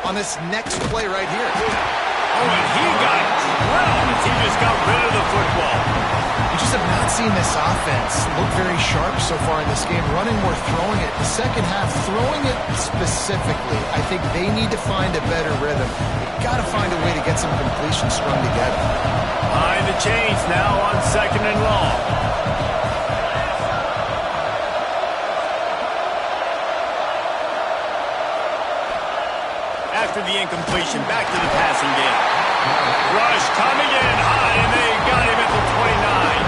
on this next play right here. Oh, and he got drilled as he just got rid of the football. You just have not seen this offense look very sharp so far in this game. Running more, throwing it. The second half, throwing it specifically, I think they need to find a better rhythm. They've got to find a way to get some completions strung together. Behind the chains now on 2nd and long. After the incompletion, back to the passing game. Rush coming in high, and they got him at the 29.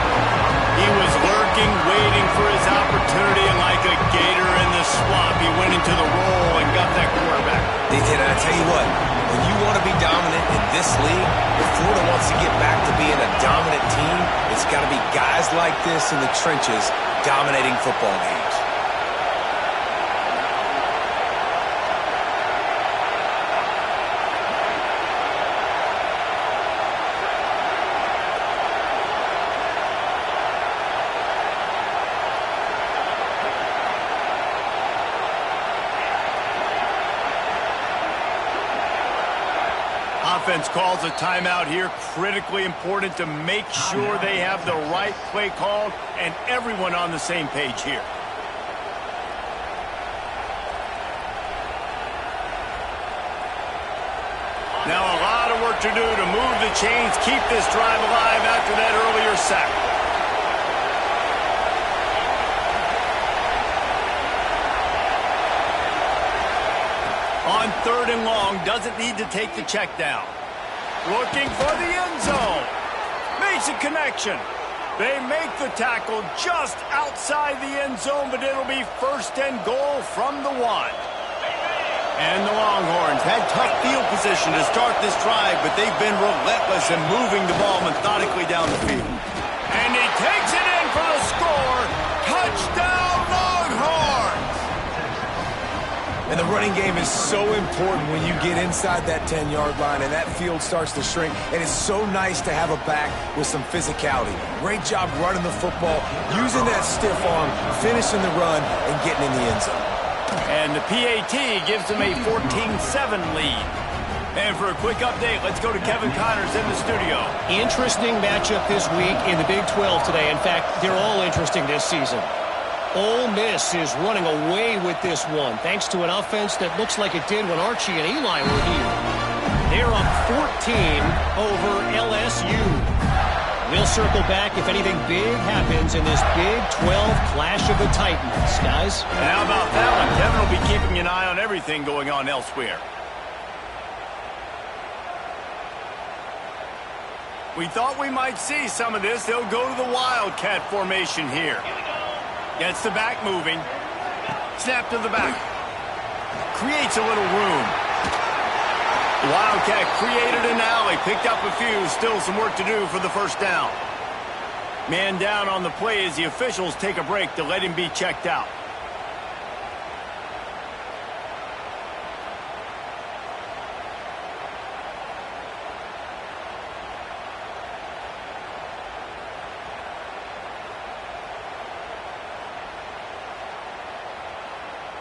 He was lurking, waiting for his opportunity, and like a gator in the swamp, he went into the roll and got that quarterback. And I tell you what, when you want to be dominant in this league, if Florida wants to get back to being a dominant team, it's got to be guys like this in the trenches dominating football games. Offense calls a timeout here. Critically important to make sure they have the right play called and everyone on the same page here. Now a lot of work to do to move the chains, keep this drive alive after that earlier sack. On 3rd and long, doesn't need to take the check down. Looking for the end zone. Makes a connection. They make the tackle just outside the end zone, but it'll be 1st and goal from the 1. And the Longhorns had tough field position to start this drive, but they've been relentless in moving the ball methodically down the field. And he takes it in for the score. Touchdown, Longhorns! And the running game is so important when you get inside that 10-yard line and that field starts to shrink. And it's so nice to have a back with some physicality. Great job running the football, using that stiff arm, finishing the run, and getting in the end zone. And the PAT gives them a 14-7 lead. And for a quick update, let's go to Kevin Connors in the studio. Interesting matchup this week in the Big 12 today. In fact, they're all interesting this season. Ole Miss is running away with this one, thanks to an offense that looks like it did when Archie and Eli were here. They're up 14 over LSU. We'll circle back if anything big happens in this Big 12 clash of the Titans, guys. And how about that one? Kevin will be keeping an eye on everything going on elsewhere. We thought we might see some of this. They'll go to the Wildcat formation here. Gets the back moving. Snap to the back. Creates a little room. The Wildcat created an alley. Picked up a few. Still some work to do for the first down. Man down on the play as the officials take a break to let him be checked out.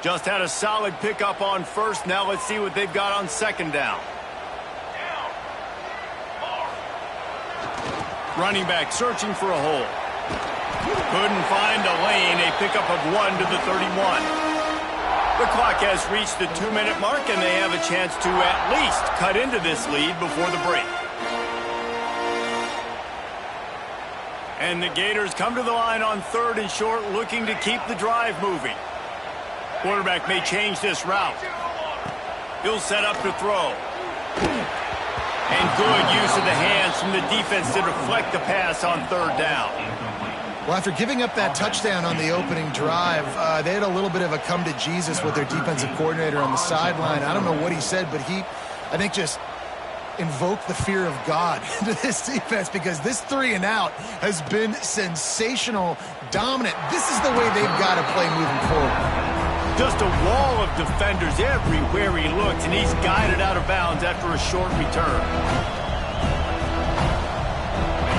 Just had a solid pickup on 1st. Now let's see what they've got on 2nd down. Running back searching for a hole. Couldn't find a lane. A pickup of 1 to the 31. The clock has reached the 2-minute mark, and they have a chance to at least cut into this lead before the break. And the Gators come to the line on 3rd and short, looking to keep the drive moving. Quarterback may change this route. He'll set up to throw. And good use of the hands from the defense to deflect the pass on 3rd down. Well, after giving up that touchdown on the opening drive, they had a little bit of a come to Jesus with their defensive coordinator on the sideline. I don't know what he said, but he, I think, just invoked the fear of God into this defense, because this 3-and-out has been sensational, dominant. This is the way they've got to play moving forward. Just a wall of defenders everywhere he looks, and he's guided out of bounds after a short return.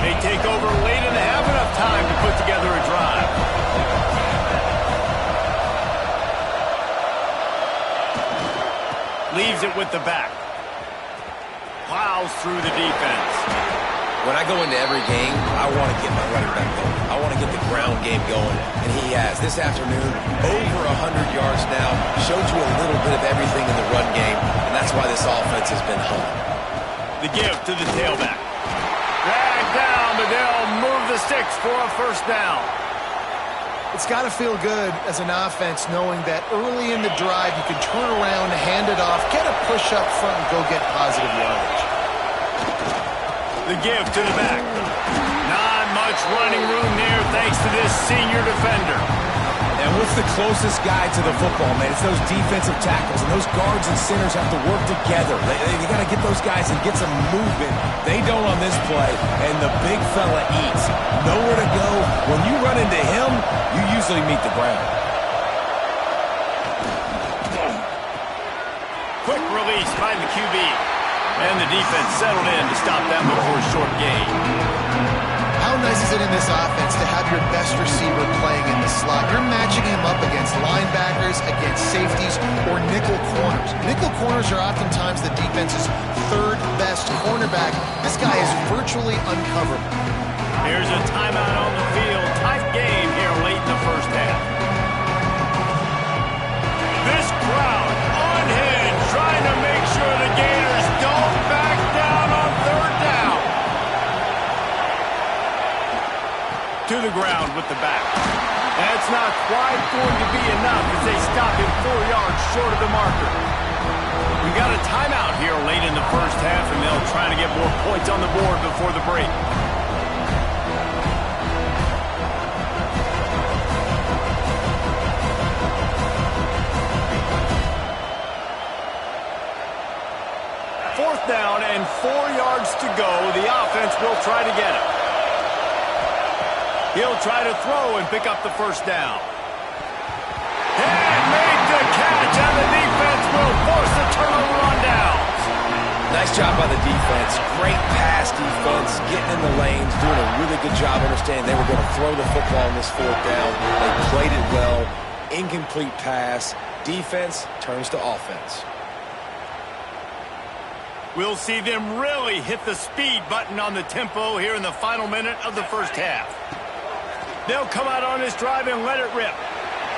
They take over late and have enough time to put together a drive. Leaves it with the back. Plows through the defense. When I go into every game, I want to get my running back going. I want to get the ground game going, and he has. This afternoon, over 100 yards now, showed you a little bit of everything in the run game, and that's why this offense has been humming. The give to the tailback. Dragged down, but they'll move the sticks for a first down. It's got to feel good as an offense knowing that early in the drive you can turn around, hand it off, get a push up front, and go get positive yardage. The give to the back. Not much running room there thanks to this senior defender. And what's the closest guy to the football, man? It's those defensive tackles, and those guards and centers have to work together. They got to get those guys and get some movement. They don't on this play, and the big fella eats. Nowhere to go. When you run into him, you usually meet the ground. Quick release by the QB. And the defense settled in to stop that before a short gain. How nice is it in this offense to have your best receiver playing in the slot? You're matching him up against linebackers, against safeties, or nickel corners. Nickel corners are oftentimes the defense's third best cornerback. This guy is virtually uncoverable. Here's a timeout on the field. Tight game here late in the first half. This crowd unhinged, trying to make sure the Gators don't back down on third down. To the ground with the back. That's not quite going to be enough as they stop him 4 yards short of the marker. We got a timeout here late in the first half, and they'll try to get more points on the board before the break. Fourth down and 4 yards to go. The offense will try to get it. He'll try to throw and pick up the first down. And make the catch, and the defense will force a turnover on downs. Nice job by the defense. Great pass defense, getting in the lanes, doing a really good job understanding they were going to throw the football on this fourth down. They played it well. Incomplete pass. Defense turns to offense. We'll see them really hit the speed button on the tempo here in the final minute of the first half. They'll come out on this drive and let it rip.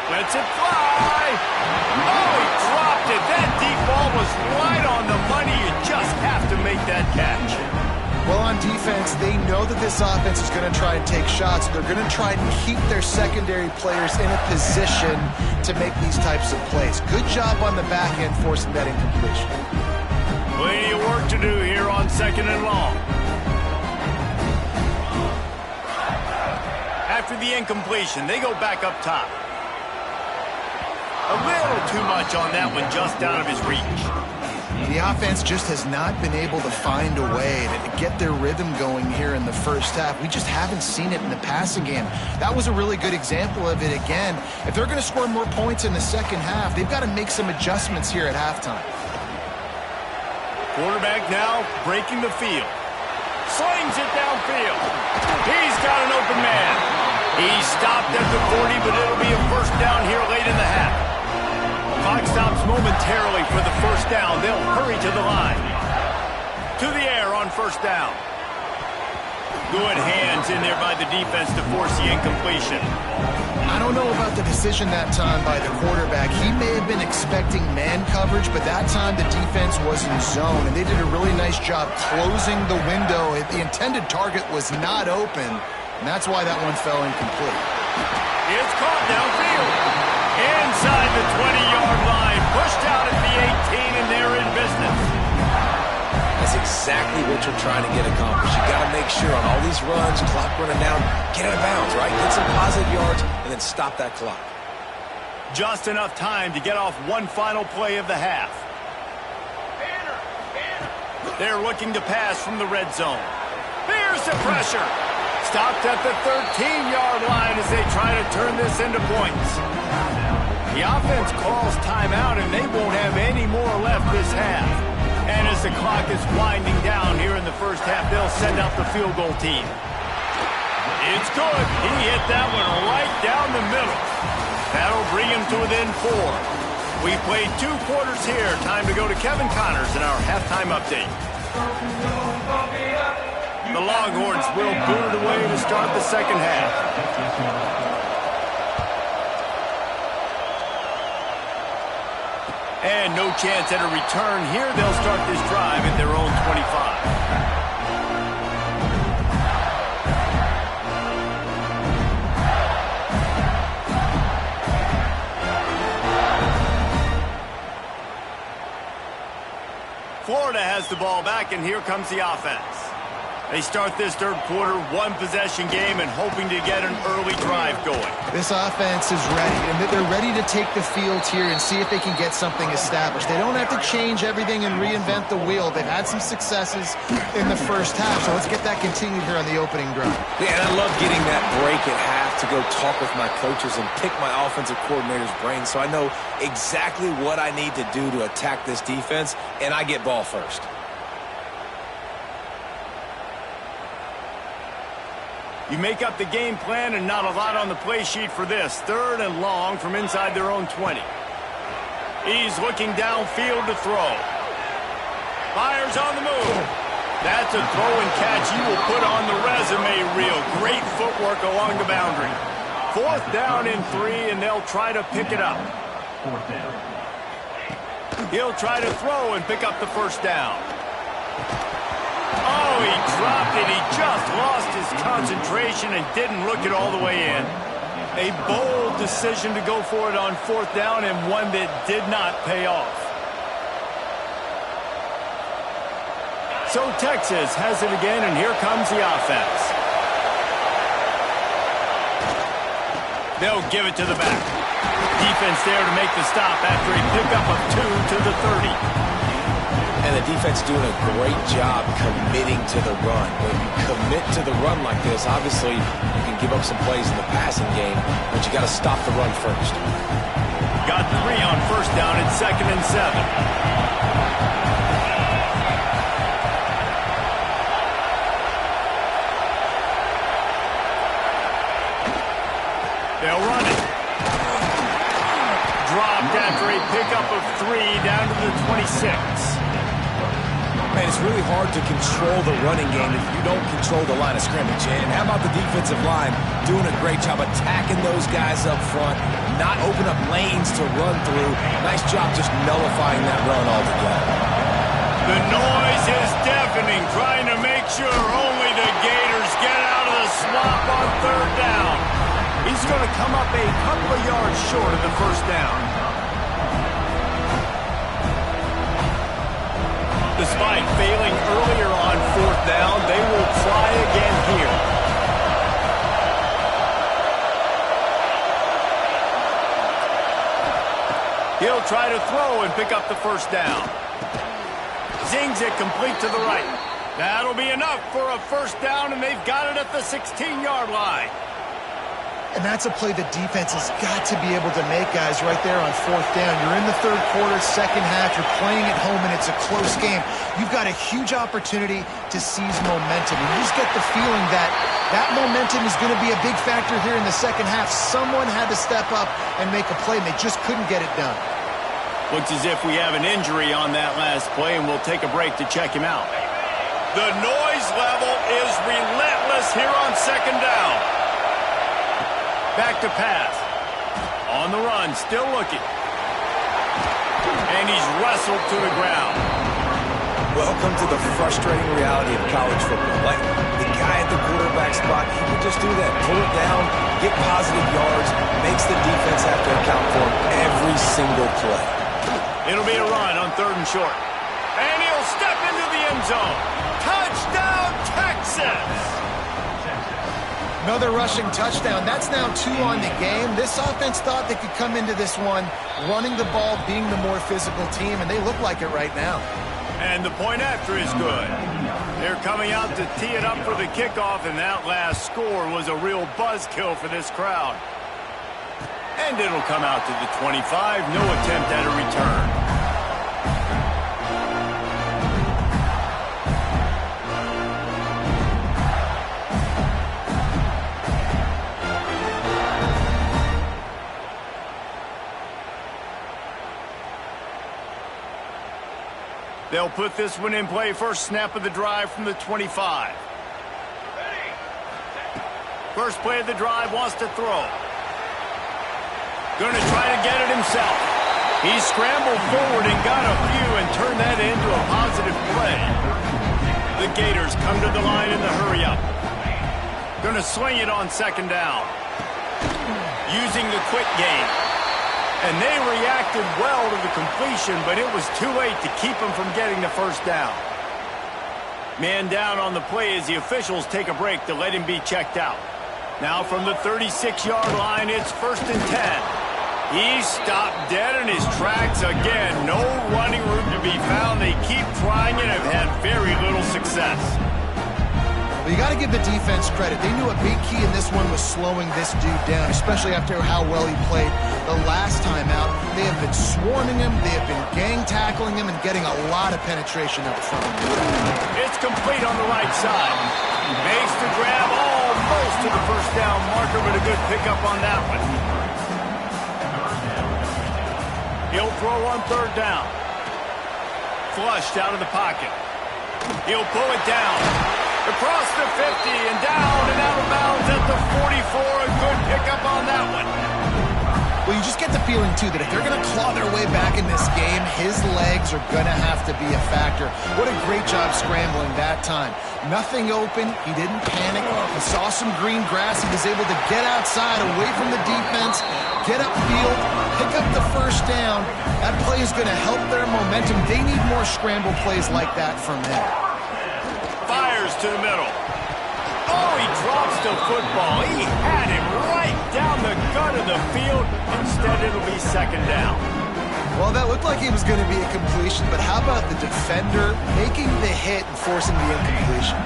Lets it fly. Oh, he dropped it. That deep ball was right on the money. You just have to make that catch. Well, on defense, they know that this offense is going to try and take shots. They're going to try and keep their secondary players in a position to make these types of plays. Good job on the back end forcing that incompletion. Plenty of work to do here on second and long. After the incompletion, they go back up top. A little too much on that one, just out of his reach. The offense just has not been able to find a way to get their rhythm going here in the first half. We just haven't seen it in the passing game. That was a really good example of it again. If they're going to score more points in the second half, they've got to make some adjustments here at halftime. Quarterback now breaking the field. Slings it downfield. He's got an open man. He stopped at the 40, but it'll be a first down here late in the half. Clock stops momentarily for the first down. They'll hurry to the line. To the air on first down. Good hands in there by the defense to force the incompletion. I don't know about the decision that time by the quarterback. He may have been expecting man coverage, but that time the defense was in zone, and they did a really nice job closing the window. The intended target was not open, and that's why that one fell incomplete. It's caught downfield. Inside the 20-yard line, pushed out at the 18, and they're in business. That's exactly what you're trying to get accomplished. You got to make sure on all these runs, clock running down, get out of bounds, right? Get some positive yards, and then stop that clock. Just enough time to get off one final play of the half. They're looking to pass from the red zone. Here's the pressure. Stopped at the 13-yard line as they try to turn this into points. The offense calls timeout, and they won't have any more left this half. And as the clock is winding down here in the first half, they'll send out the field goal team. It's good. He hit that one right down the middle. That'll bring him to within 4. We played 2 quarters here. Time to go to Kevin Connors in our halftime update. The Longhorns will boot it away to start the second half. And no chance at a return here. They'll start this drive at their own 25. Florida has the ball back, and here comes the offense. They start this third quarter, 1-possession game, and hoping to get an early drive going. This offense is ready, and they're ready to take the field here and see if they can get something established. They don't have to change everything and reinvent the wheel. They've had some successes in the first half, so let's get that continued here on the opening drive. Yeah, and I love getting that break at half to go talk with my coaches and pick my offensive coordinator's brain so I know exactly what I need to do to attack this defense, and I get ball first. You make up the game plan and not a lot on the play sheet for this. 3rd and long from inside their own 20. He's looking downfield to throw. Fires on the move. That's a throw and catch you will put on the resume reel. Great footwork along the boundary. 4th down and 3, and they'll try to pick it up. 4th down. He'll try to throw and pick up the first down. Oh, he dropped it. He just lost his concentration and didn't look it all the way in. A bold decision to go for it on 4th down, and one that did not pay off. So Texas has it again, and here comes the offense. They'll give it to the back. Defense there to make the stop after a pickup of 2 to the 30. And the defense doing a great job committing to the run. When you commit to the run like this, obviously you can give up some plays in the passing game, but you got to stop the run first. Got 3 on 1st down and 2nd and 7. They'll run it. Dropped after a pickup of 3 down to the 26. Man, it's really hard to control the running game if you don't control the line of scrimmage. And how about the defensive line doing a great job attacking those guys up front, not open up lanes to run through. Nice job just nullifying that run altogether. The noise is deafening, trying to make sure only the Gators get out of the swamp on 3rd down. He's going to come up a couple of yards short of the first down. Despite failing earlier on 4th down, they will try again here. He'll try to throw and pick up the first down. Zings it complete to the right. That'll be enough for a first down, and they've got it at the 16-yard line. And that's a play the defense has got to be able to make, guys, right there on 4th down. You're in the 3rd quarter, 2nd half. You're playing at home, and it's a close game. You've got a huge opportunity to seize momentum. And you just get the feeling that that momentum is going to be a big factor here in the 2nd half. Someone had to step up and make a play, and they just couldn't get it done. Looks as if we have an injury on that last play, and we'll take a break to check him out. The noise level is relentless here on 2nd down. Back to pass. On the run, still looking. And he's wrestled to the ground. Welcome to the frustrating reality of college football. Like, the guy at the quarterback spot, he can just do that. Pull it down, get positive yards, makes the defense have to account for him every single play. It'll be a run on 3rd and short. And he'll step into the end zone. Touchdown, Texas! Another rushing touchdown. That's now 2 on the game. This offense thought they could come into this one running the ball, being the more physical team, and they look like it right now. And the point after is good. They're coming out to tee it up for the kickoff, and that last score was a real buzzkill for this crowd. And it'll come out to the 25. No attempt at a return. They'll put this one in play first snap of the drive from the 25. First play of the drive, wants to throw. Going to try to get it himself. He scrambled forward and got a few and turned that into a positive play. The Gators come to the line in the hurry-up. Going to sling it on second down. Using the quick game. And they reacted well to the completion, but it was too late to keep them from getting the first down. Man down on the play as the officials take a break to let him be checked out. Now from the 36-yard line, it's 1st and 10. He stopped dead in his tracks again. No running room to be found. They keep trying it and have had very little success. Well, you got to give the defense credit. They knew a big key in this one was slowing this dude down, especially after how well he played the last time out. They have been swarming him. They have been gang tackling him and getting a lot of penetration up front. It's complete on the right side. Makes the grab almost to the first down marker, but a good pickup on that one. He'll throw on third down. Flushed out of the pocket. He'll pull it down. Across the 50 and down and out of bounds at the 44. A good pickup on that one. Well, you just get the feeling, too, that if they're going to claw their way back in this game, his legs are going to have to be a factor. What a great job scrambling that time. Nothing open. He didn't panic. He saw some green grass. He was able to get outside, away from the defense, get upfield, pick up the first down. That play is going to help their momentum. They need more scramble plays like that from him. Fires to the middle. Oh, he drops the football. He had him right down the gut of the field. Instead, it'll be second down. Well, that looked like it was going to be a completion, but how about the defender making the hit and forcing the incompletion?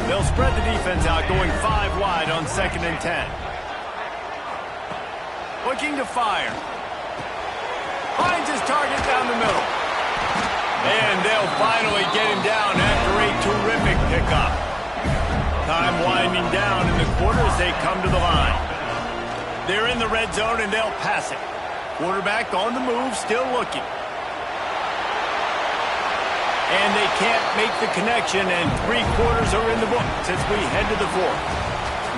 They'll spread the defense out, going 5 wide on 2nd and 10. Looking to fire. Finds his target down the middle. And they'll finally get him down after a terrific pickup. Time winding down in the quarter as they come to the line. They're in the red zone and they'll pass it. Quarterback on the move, still looking. And they can't make the connection, and 3 quarters are in the books as we head to the 4th.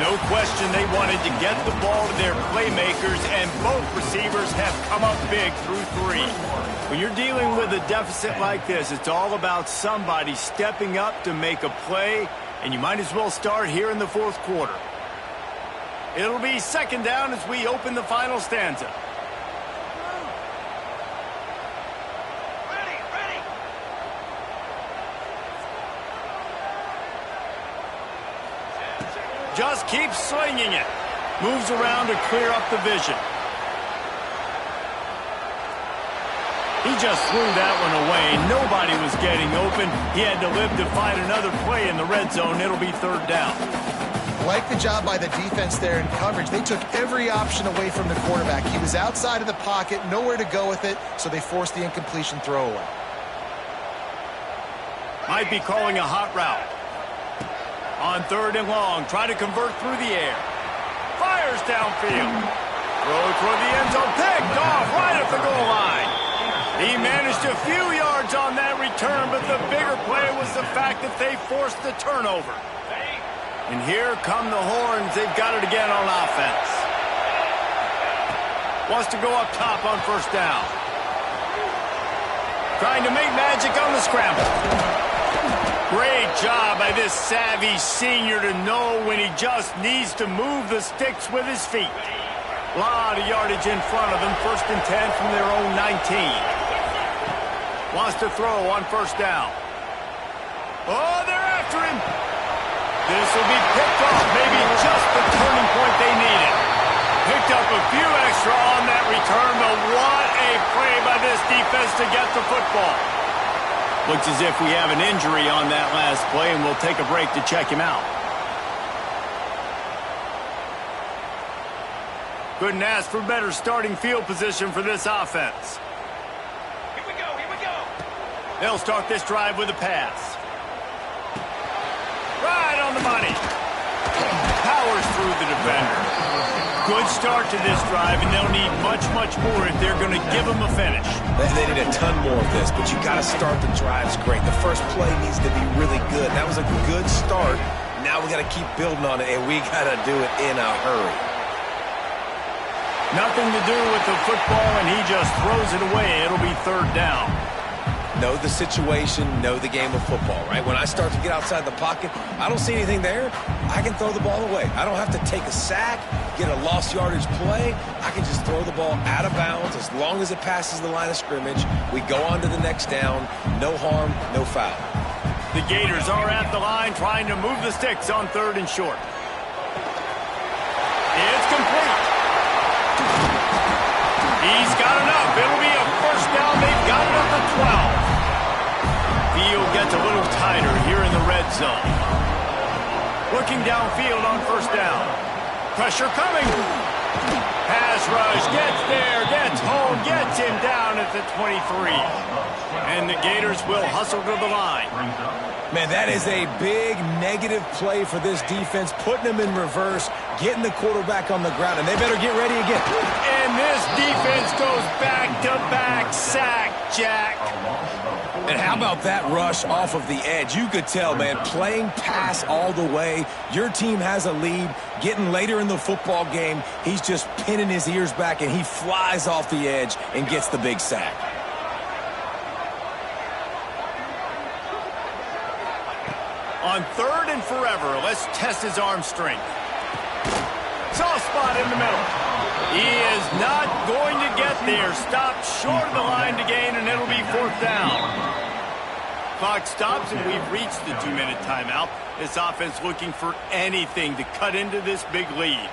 No question they wanted to get the ball to their playmakers, and both receivers have come up big through 3. When you're dealing with a deficit like this, it's all about somebody stepping up to make a play, and you might as well start here in the 4th quarter. It'll be second down as we open the final stanza. Just keeps slinging it. Moves around to clear up the vision. He just threw that one away. Nobody was getting open. He had to live to find another play in the red zone. It'll be third down. Like the job by the defense there in coverage. They took every option away from the quarterback. He was outside of the pocket, nowhere to go with it, so they forced the incompletion throwaway. Might be calling a hot route. On 3rd and long, try to convert through the air. Fires downfield. Throw toward the end zone, picked off right at the goal line. He managed a few yards on that return, but the bigger play was the fact that they forced the turnover. And here come the horns. They've got it again on offense. Wants to go up top on 1st down. Trying to make magic on the scramble. Great job by this savvy senior to know when he just needs to move the sticks with his feet. A lot of yardage in front of them. 1st and 10 from their own 19. Wants to throw on 1st down. Oh, they're after him. This will be picked off. Maybe just the turning point they needed. Picked up a few extra on that return, but what a play by this defense to get the football. Looks as if we have an injury on that last play, and we'll take a break to check him out. Couldn't ask for better starting field position for this offense. Here we go, here we go. They'll start this drive with a pass. Right on the money. Powers through the defender. good start to this drive, and they'll need much, much more if they're going to give them a finish. They need a ton more of this, but you got to start the drives great. The first play needs to be really good. That was a good start. Now we got to keep building on it, and we got to do it in a hurry. Nothing to do with the football, and he just throws it away. It'll be third down. Know the situation, know the game of football, right? When I start to get outside the pocket, I don't see anything there, I can throw the ball away. I don't have to take a sack, get a lost yardage play. I can just throw the ball out of bounds as long as it passes the line of scrimmage. We go on to the next down. No harm, no foul. The Gators are at the line trying to move the sticks on third and short. It's complete. He's got enough. It'll be a first down. They've got it up to 12. Field gets a little tighter here in the red zone. Looking downfield on first down. Pressure coming. Pass rush gets there, gets home, gets him down at the 23. And the Gators will hustle to the line. Man, that is a big negative play for this defense, putting them in reverse, getting the quarterback on the ground, and they better get ready again. And this defense goes back-to-back sack, Jack. And how about that rush off of the edge? You could tell, man, playing pass all the way. Your team has a lead. Getting later in the football game, he's just pinning his ears back, and he flies off the edge and gets the big sack. On third and forever, let's test his arm strength. Soft spot in the middle. He is not going to get there. Stopped short of the line to gain, and it'll be fourth down. Clock stops, and we've reached the 2-minute timeout. This offense looking for anything to cut into this big lead.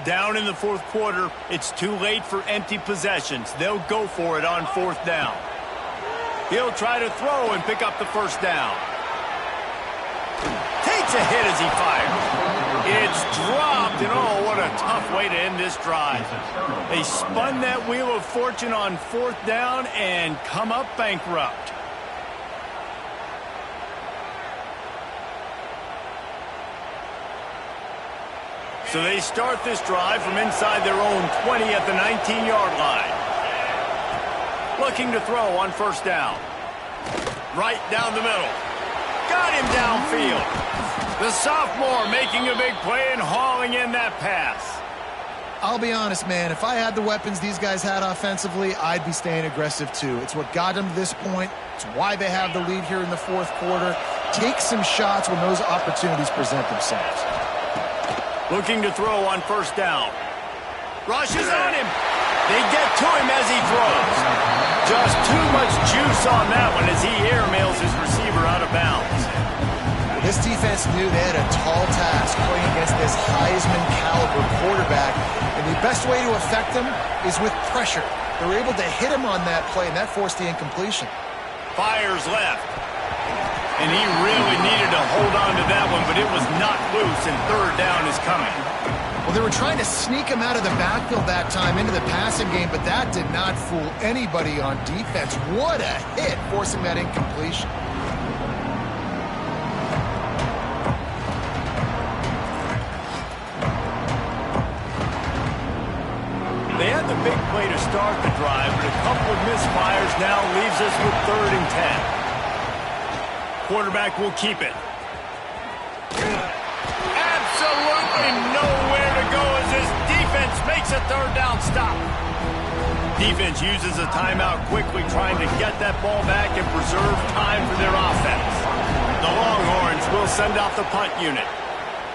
Down in the fourth quarter, it's too late for empty possessions. They'll go for it on fourth down. He'll try to throw and pick up the first down. Takes a hit as he fires. It's dropped, and oh, what a tough way to end this drive. They spun that wheel of fortune on fourth down and come up bankrupt. So they start this drive from inside their own 20 at the 19-yard line. Looking to throw on first down. Right down the middle. Got him downfield. The sophomore making a big play and hauling in that pass. I'll be honest, man. If I had the weapons these guys had offensively, I'd be staying aggressive too. It's what got them to this point. It's why they have the lead here in the fourth quarter. Take some shots when those opportunities present themselves. Looking to throw on first down. Rushes on him. They get to him as he throws. Just too much juice on that one as he airmails his receiver out of bounds. This defense knew they had a tall task playing against this Heisman-caliber quarterback, and the best way to affect him is with pressure. They were able to hit him on that play, and that forced the incompletion. Fires left. And he really needed to hold on to that one, but it was not loose, and third down is coming. Well, they were trying to sneak him out of the backfield that time into the passing game, but that did not fool anybody on defense. What a hit, forcing that incompletion. They had the big play to start the drive, but a couple of misfires now leaves us with third and 10. Quarterback will keep it. Absolutely nowhere to go as this defense makes a third down stop. Defense uses a timeout quickly, trying to get that ball back and preserve time for their offense. The Longhorns will send out the punt unit.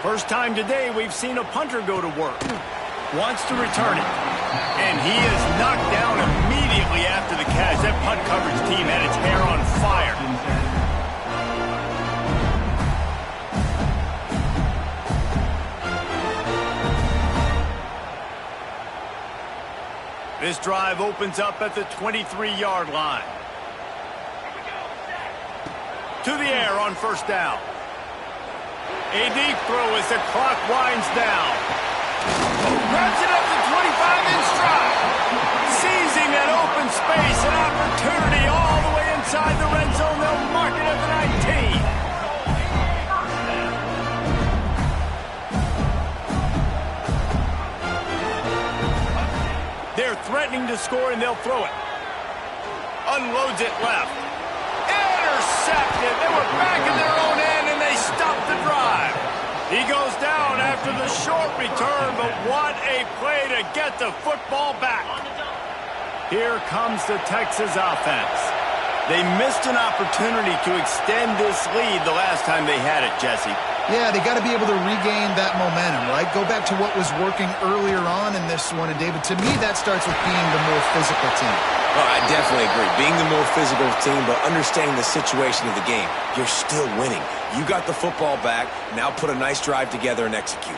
First time today we've seen a punter go to work. Wants to return it. And he is knocked down immediately after the catch. That punt coverage team had its hair on fire. This drive opens up at the 23-yard line. To the air on first down. A deep throw as the clock winds down. Grabs it up to 25 in stride. Seizing that open space, an opportunity all the way inside the red zone. They'll mark it at the 19. threatening to score, and they'll throw it. Unloads it left. Intercepted. They were back in their own end, and they stopped the drive. He goes down after the short return, but what a play to get the football back. Here comes the Texas offense. They missed an opportunity to extend this lead the last time they had it, Jesse. Yeah, they got to be able to regain that momentum, right? Go back to what was working earlier on in this one. And, David, to me, that starts with being the more physical team. Oh, I definitely agree. Being the more physical team, but understanding the situation of the game. You're still winning. You got the football back. Now put a nice drive together and execute.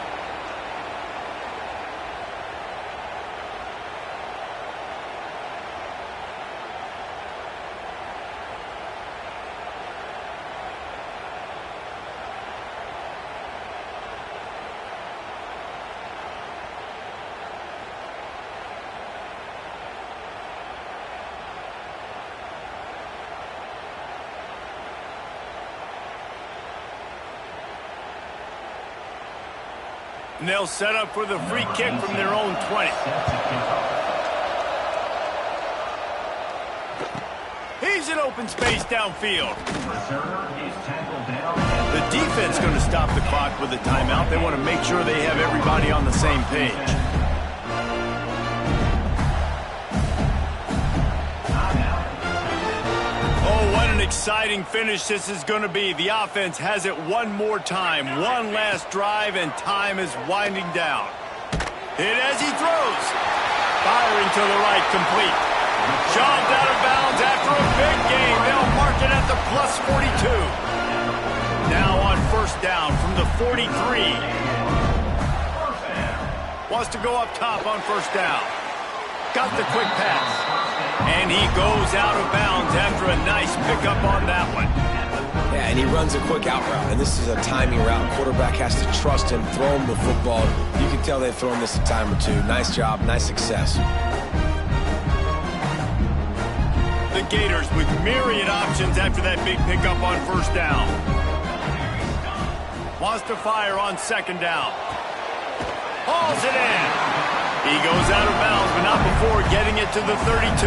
And they'll set up for the free kick from their own 20. He's in open space downfield. The defense going to stop the clock with a timeout. They want to make sure they have everybody on the same page. Oh, what an exciting finish this is going to be. The offense has it one more time. One last drive, and time is winding down. Hit as he throws. Firing to the right, complete. Shoved out of bounds after a big gain. They'll mark it at the plus 42. Now on first down from the 43. Wants to go up top on first down. Got the quick pass. And he goes out of bounds after a nice pickup on that one. Yeah, and he runs a quick out route, and this is a timing route. Quarterback has to trust him, throw him the football. You can tell they've thrown this a time or two. Nice job, nice success. The Gators with myriad options after that big pickup on first down. Wants to fire on second down. Hauls it in. He goes out of bounds, but not before getting it to the 32.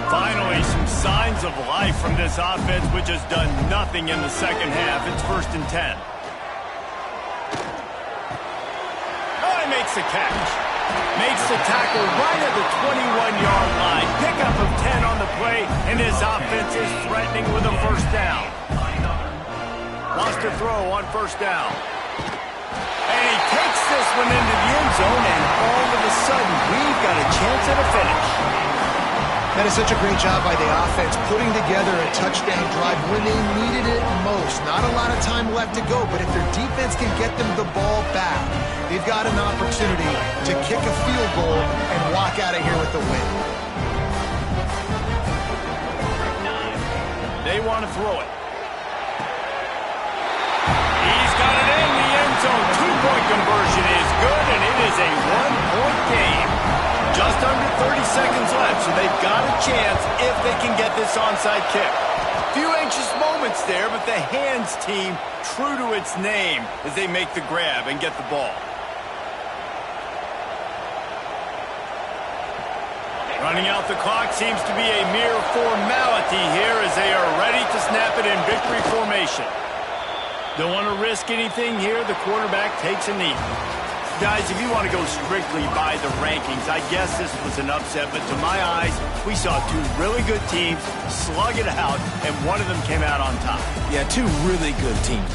Finally, some signs of life from this offense, which has done nothing in the second half. It's 1st and 10. Oh, he makes the catch. Makes the tackle right at the 21-yard line. Pickup of 10 on the play, and his offense is threatening with a first down. Wants to throw on first down. And he takes this one into the end zone, and all of a sudden, we've got a chance at a finish. That is such a great job by the offense, putting together a touchdown drive when they needed it most. Not a lot of time left to go, but if their defense can get them the ball back, they've got an opportunity to kick a field goal and walk out of here with the win. They want to throw it. He's got it in the end zone. Two-point conversion is good, and it is a one-point game. Just under 30 seconds left, so they've got a chance if they can get this onside kick. Few anxious moments there, but the hands team true to its name as they make the grab and get the ball. Running out the clock seems to be a mere formality here as they are ready to snap it in victory formation. Don't want to risk anything here. The quarterback takes a knee. Guys, if you want to go strictly by the rankings, I guess this was an upset, but to my eyes, we saw two really good teams slug it out, and one of them came out on top. Yeah, two really good teams.